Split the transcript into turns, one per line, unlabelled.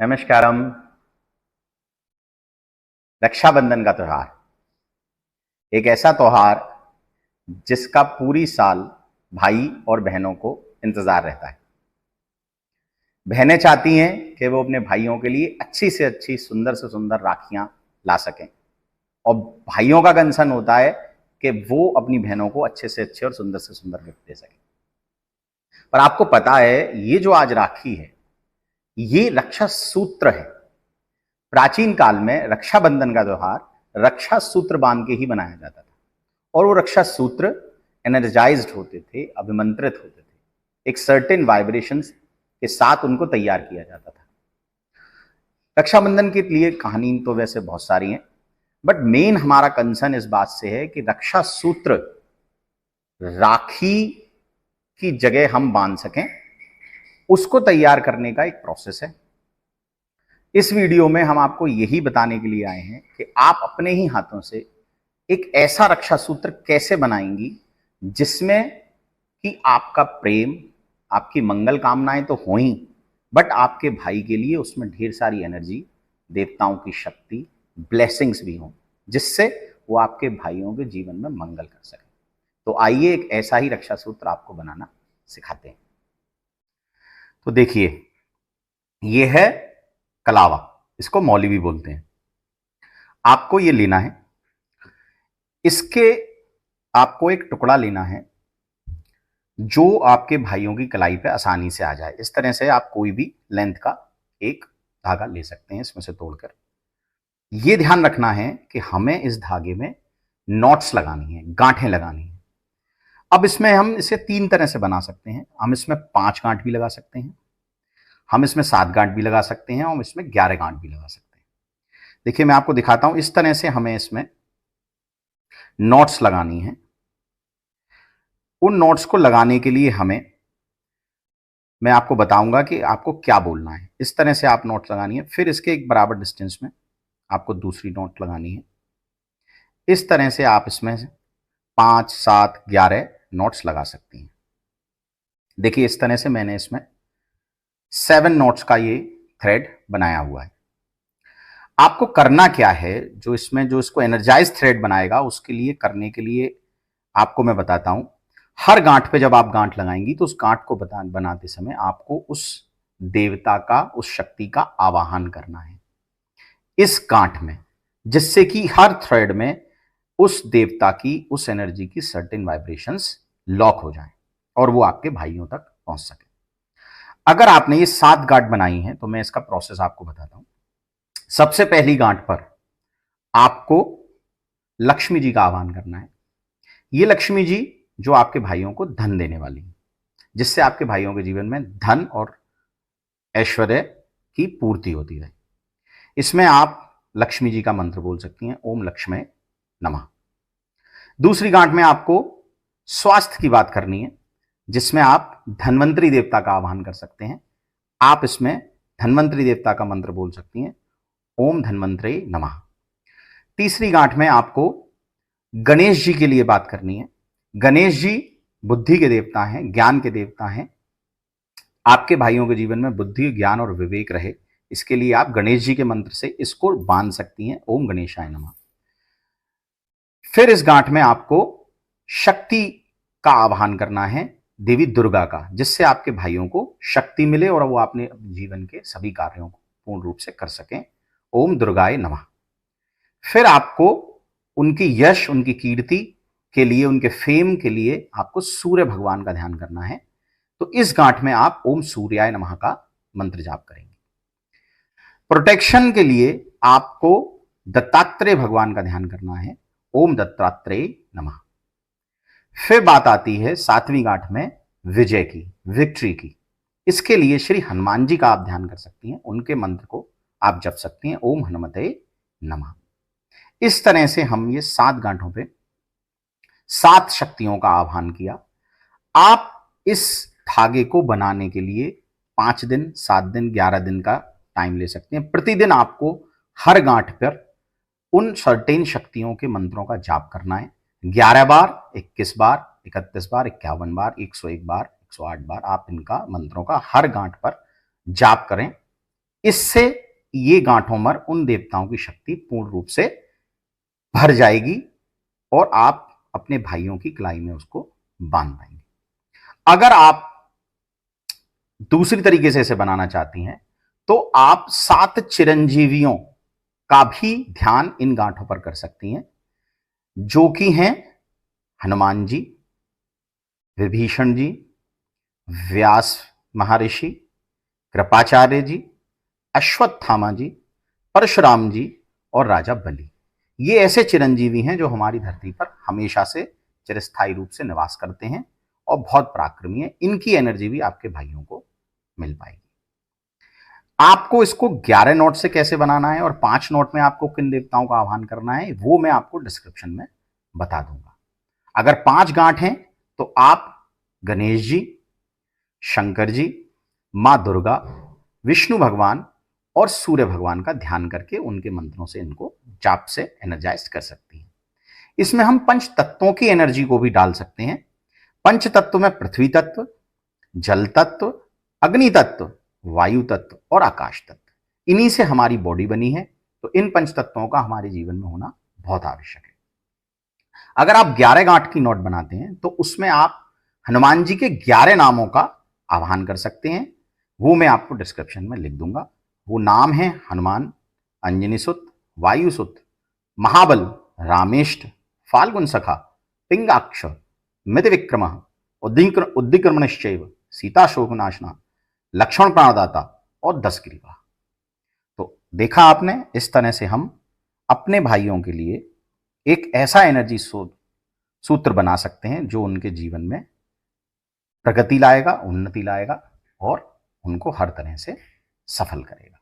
नमस्कारम। रक्षाबंधन का त्योहार एक ऐसा त्योहार जिसका पूरी साल भाई और बहनों को इंतजार रहता है। बहनें चाहती हैं कि वो अपने भाइयों के लिए अच्छी से अच्छी, सुंदर से सुंदर राखियां ला सकें, और भाइयों का कंसर्न होता है कि वो अपनी बहनों को अच्छे से अच्छे और सुंदर से सुंदर गिफ्ट दे सकें। पर आपको पता है, ये जो आज राखी है, ये रक्षा सूत्र है। प्राचीन काल में रक्षाबंधन का त्योहार रक्षा सूत्र बांध के ही बनाया जाता था, और वो रक्षा सूत्र एनर्जाइज्ड होते थे, अभिमंत्रित होते थे, एक सर्टेन वाइब्रेशंस के साथ उनको तैयार किया जाता था। रक्षाबंधन के लिए कहानी तो वैसे बहुत सारी हैं, बट मेन हमारा कंसर्न इस बात से है कि रक्षा सूत्र, राखी की जगह हम बांध सकें, उसको तैयार करने का एक प्रोसेस है। इस वीडियो में हम आपको यही बताने के लिए आए हैं कि आप अपने ही हाथों से एक ऐसा रक्षा सूत्र कैसे बनाएंगी जिसमें कि आपका प्रेम, आपकी मंगल कामनाएं तो हो ही, बट आपके भाई के लिए उसमें ढेर सारी एनर्जी, देवताओं की शक्ति, ब्लेसिंग्स भी हों, जिससे वो आपके भाइयों के जीवन में मंगल कर सके। तो आइए एक ऐसा ही रक्षा सूत्र आपको बनाना सिखाते हैं। तो देखिए, ये है कलावा, इसको मौली भी बोलते हैं। आपको ये लेना है, इसके आपको एक टुकड़ा लेना है जो आपके भाइयों की कलाई पे आसानी से आ जाए। इस तरह से आप कोई भी लेंथ का एक धागा ले सकते हैं इसमें से तोड़कर। ये ध्यान रखना है कि हमें इस धागे में नॉट्स लगानी है, गांठें लगानी है। अब इसमें हम इसे 3 तरह से बना सकते हैं। हम इसमें 5 गांठ भी लगा सकते हैं, हम इसमें 7 गांठ भी लगा सकते हैं, और इसमें 11 गांठ भी लगा सकते हैं। देखिए, मैं आपको दिखाता हूं। इस तरह से हमें इसमें नॉट्स लगानी है। उन नोट्स को लगाने के लिए मैं आपको बताऊंगा कि आपको क्या बोलना है। इस तरह से आप नोट लगानी है, फिर इसके एक बराबर डिस्टेंस में आपको दूसरी नोट लगानी है। इस तरह से आप इसमें 5, 7, 11 नोट्स लगा सकती हैं। देखिए, इस तरह से मैंने इसमें 7 नोट्स का ये थ्रेड बनाया हुआ है। आपको करना क्या है, जो इसको एनर्जाइज थ्रेड बनाएगा, उसके लिए करने के लिए आपको मैं बताता हूं। हर गांठ पे जब आप गांठ लगाएंगी तो उस गांठ को बनाते समय आपको उस देवता का, उस शक्ति का आवाहन करना है इस गांठ में, जिससे कि हर थ्रेड में उस देवता की, उस एनर्जी की सर्टेन वाइब्रेशंस लॉक हो जाएं और वो आपके भाइयों तक पहुंच सके। अगर आपने ये 7 गांठ बनाई हैं तो मैं इसका प्रोसेस आपको बताता हूं। सबसे पहली गांठ पर आपको लक्ष्मी जी का आह्वान करना है। ये लक्ष्मी जी जो आपके भाइयों को धन देने वाली है, जिससे आपके भाइयों के जीवन में धन और ऐश्वर्य की पूर्ति होती है। इसमें आप लक्ष्मी जी का मंत्र बोल सकती हैं, ओम लक्ष्मी नमः। दूसरी गांठ में आपको स्वास्थ्य की बात करनी है, जिसमें आप धन्वंतरी देवता का आह्वान कर सकते हैं। आप इसमें धन्वंतरी देवता का मंत्र बोल सकती हैं, ओम धन्वंतरे नमः। तीसरी गांठ में आपको गणेश जी के लिए बात करनी है। गणेश जी बुद्धि के देवता हैं, ज्ञान के देवता हैं। आपके भाइयों के जीवन में बुद्धि, ज्ञान और विवेक रहे, इसके लिए आप गणेश जी के मंत्र से इसको बांध सकती हैं, ओम गणेशाय नमः। फिर इस गांठ में आपको शक्ति का आह्वान करना है, देवी दुर्गा का, जिससे आपके भाइयों को शक्ति मिले और वो अपने जीवन के सभी कार्यों को पूर्ण रूप से कर सकें, ओम दुर्गाय नमः। फिर आपको उनकी यश, उनकी कीर्ति के लिए, उनके फेम के लिए आपको सूर्य भगवान का ध्यान करना है। तो इस गांठ में आप ओम सूर्याय नमः का मंत्र जाप करेंगे। प्रोटेक्शन के लिए आपको दत्तात्रेय भगवान का ध्यान करना है, ओम दत्तात्रेय नमः। फिर बात आती है 7वीं गांठ में विजय की, विक्ट्री की। इसके लिए श्री हनुमान जी का आप ध्यान कर सकती हैं, उनके मंत्र को आप जप सकती हैं, ओम हनुमते नमः। इस तरह से हम ये 7 गांठों पे 7 शक्तियों का आह्वान किया। आप इस धागे को बनाने के लिए 5 दिन, 7 दिन, 11 दिन का टाइम ले सकते हैं। प्रतिदिन आपको हर गांठ पर उन सर्टेन शक्तियों के मंत्रों का जाप करना है। 11 बार, 21 बार, 31 बार, 51 बार, 101 बार, 108 बार आप इनका मंत्रों का हर गांठ पर जाप करें। इससे ये गांठों उन देवताओं की शक्ति पूर्ण रूप से भर जाएगी और आप अपने भाइयों की कलाई में उसको बांध पाएंगे। अगर आप दूसरी तरीके से इसे बनाना चाहती हैं तो आप 7 चिरंजीवियों का भी ध्यान इन गांठों पर कर सकती हैं, जो कि हैं हनुमान जी, विभीषण जी, व्यास महर्षि, कृपाचार्य जी, अश्वत्थामा जी, परशुराम जी और राजा बलि। ये ऐसे चिरंजीवी हैं जो हमारी धरती पर हमेशा से चिरस्थायी रूप से निवास करते हैं और बहुत पराक्रमी है। इनकी एनर्जी भी आपके भाइयों को मिल पाएगी। आपको इसको 11 नोट से कैसे बनाना है और 5 नोट में आपको किन देवताओं का आह्वान करना है, वो मैं आपको डिस्क्रिप्शन में बता दूंगा। अगर 5 गांठ हैं तो आप गणेश जी, शंकर जी, मां दुर्गा, विष्णु भगवान और सूर्य भगवान का ध्यान करके उनके मंत्रों से इनको जाप से एनर्जाइज कर सकती हैं। इसमें हम पंच तत्वों की एनर्जी को भी डाल सकते हैं। पंच तत्व में पृथ्वी तत्व, जल तत्व, अग्नि तत्व, वायु तत्व और आकाश तत्व, इन्हीं से हमारी बॉडी बनी है। तो इन पंच तत्वों का हमारे जीवन में होना बहुत आवश्यक है। अगर आप 11 गांठ की नोट बनाते हैं तो उसमें आप हनुमान जी के 11 नामों का आह्वान कर सकते हैं। वो मैं आपको डिस्क्रिप्शन में लिख दूंगा। वो नाम है हनुमान, अंजनी सुत, वायु सुत, महाबल, रामेष्ट, फाल्गुन सखा, पिंगाक्ष, मित विक्रम, उद्दिक्रमणश्चैव, सीता शोकनाशना, लक्ष्मण प्राणदाता और 10 ग्रीवा। तो देखा आपने, इस तरह से हम अपने भाइयों के लिए एक ऐसा एनर्जी सूत्र बना सकते हैं जो उनके जीवन में प्रगति लाएगा, उन्नति लाएगा और उनको हर तरह से सफल करेगा।